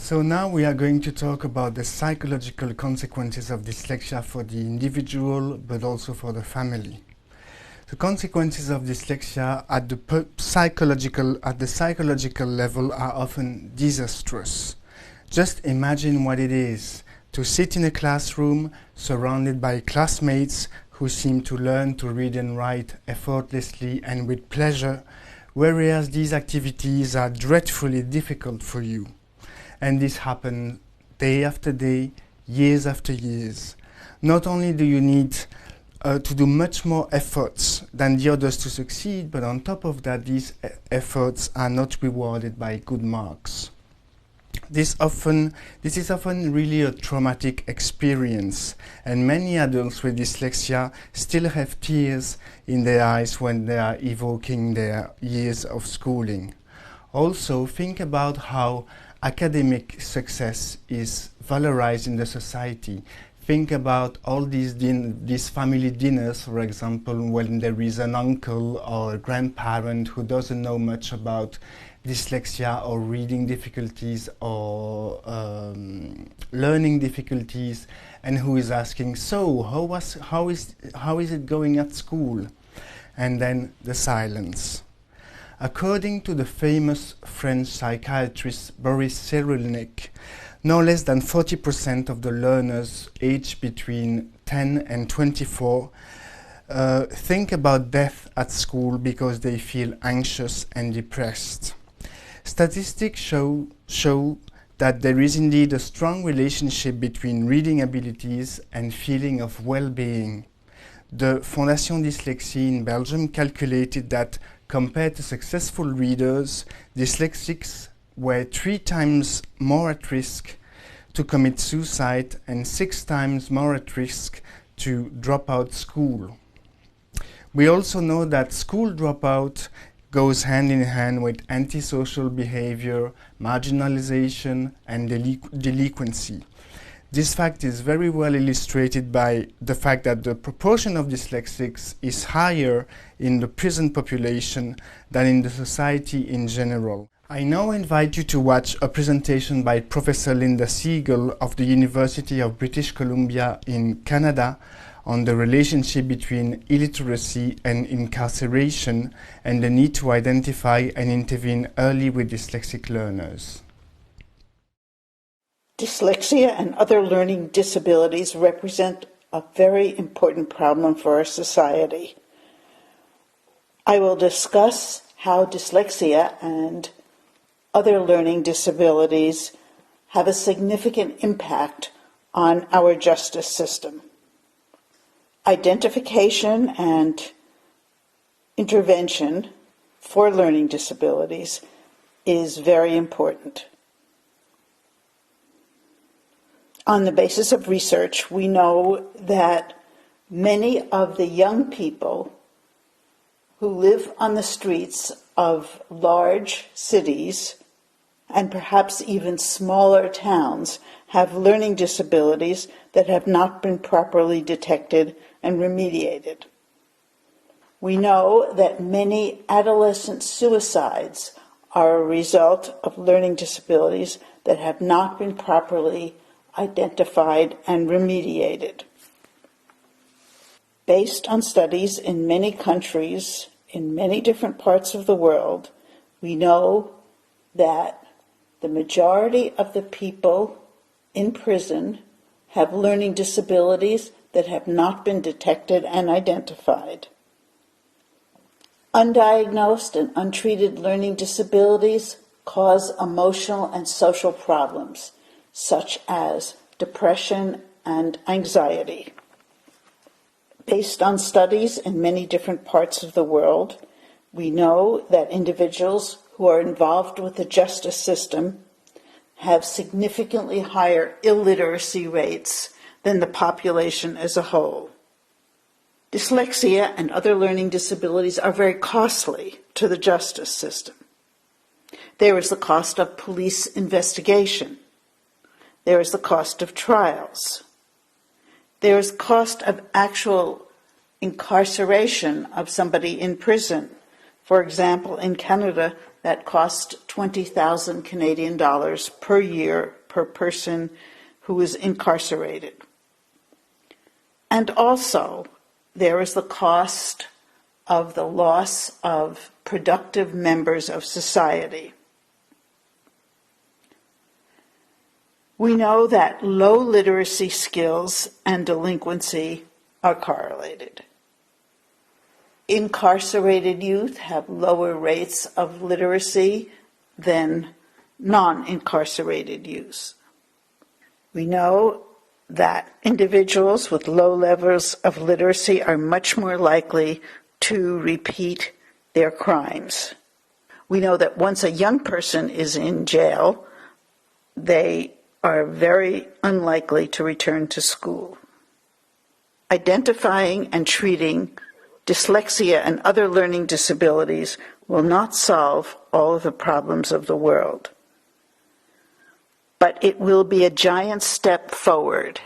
So now we are going to talk about the psychological consequences of dyslexia for the individual, but also for the family. The consequences of dyslexia at the psychological level are often disastrous. Just imagine what it is to sit in a classroom surrounded by classmates who seem to learn to read and write effortlessly and with pleasure, whereas these activities are dreadfully difficult for you. And this happens day after day, years after years. Not only do you need to do much more efforts than the others to succeed, but on top of that, these efforts are not rewarded by good marks. This is often really a traumatic experience, and many adults with dyslexia still have tears in their eyes when they are evoking their years of schooling. Also, think about how academic success is valorized in the society. Think about all these family dinners, for example, when there is an uncle or a grandparent who doesn't know much about dyslexia or reading difficulties or learning difficulties, and who is asking, "So, how is it going at school?" And then the silence. According to the famous French psychiatrist Boris Cyrulnik, no less than 40% of the learners aged between 10 and 24 think about death at school because they feel anxious and depressed. Statistics show that there is indeed a strong relationship between reading abilities and feeling of well-being. The Fondation Dyslexie in Belgium calculated that compared to successful readers, dyslexics were 3 times more at risk to commit suicide and 6 times more at risk to drop out school. We also know that school dropout goes hand in hand with antisocial behavior, marginalization, and delinquency. This fact is very well illustrated by the fact that the proportion of dyslexics is higher in the prison population than in the society in general. I now invite you to watch a presentation by Professor Linda Siegel of the University of British Columbia in Canada on the relationship between illiteracy and incarceration and the need to identify and intervene early with dyslexic learners. Dyslexia and other learning disabilities represent a very important problem for our society. I will discuss how dyslexia and other learning disabilities have a significant impact on our justice system. Identification and intervention for learning disabilities is very important. On the basis of research, we know that many of the young people who live on the streets of large cities and perhaps even smaller towns have learning disabilities that have not been properly detected and remediated. We know that many adolescent suicides are a result of learning disabilities that have not been properly identified and remediated. Based on studies in many countries, in many different parts of the world, we know that the majority of the people in prison have learning disabilities that have not been detected and identified. Undiagnosed and untreated learning disabilities cause emotional and social problems, such as depression and anxiety. Based on studies in many different parts of the world, we know that individuals who are involved with the justice system have significantly higher illiteracy rates than the population as a whole. Dyslexia and other learning disabilities are very costly to the justice system. There is the cost of police investigation. There is the cost of trials. There is cost of actual incarceration of somebody in prison. For example, in Canada, that costs 20,000 Canadian dollars per year per person who is incarcerated. And also, there is the cost of the loss of productive members of society. We know that low literacy skills and delinquency are correlated. Incarcerated youth have lower rates of literacy than non-incarcerated youth. We know that individuals with low levels of literacy are much more likely to repeat their crimes. We know that once a young person is in jail, they are very unlikely to return to school. Identifying and treating dyslexia and other learning disabilities will not solve all of the problems of the world, but it will be a giant step forward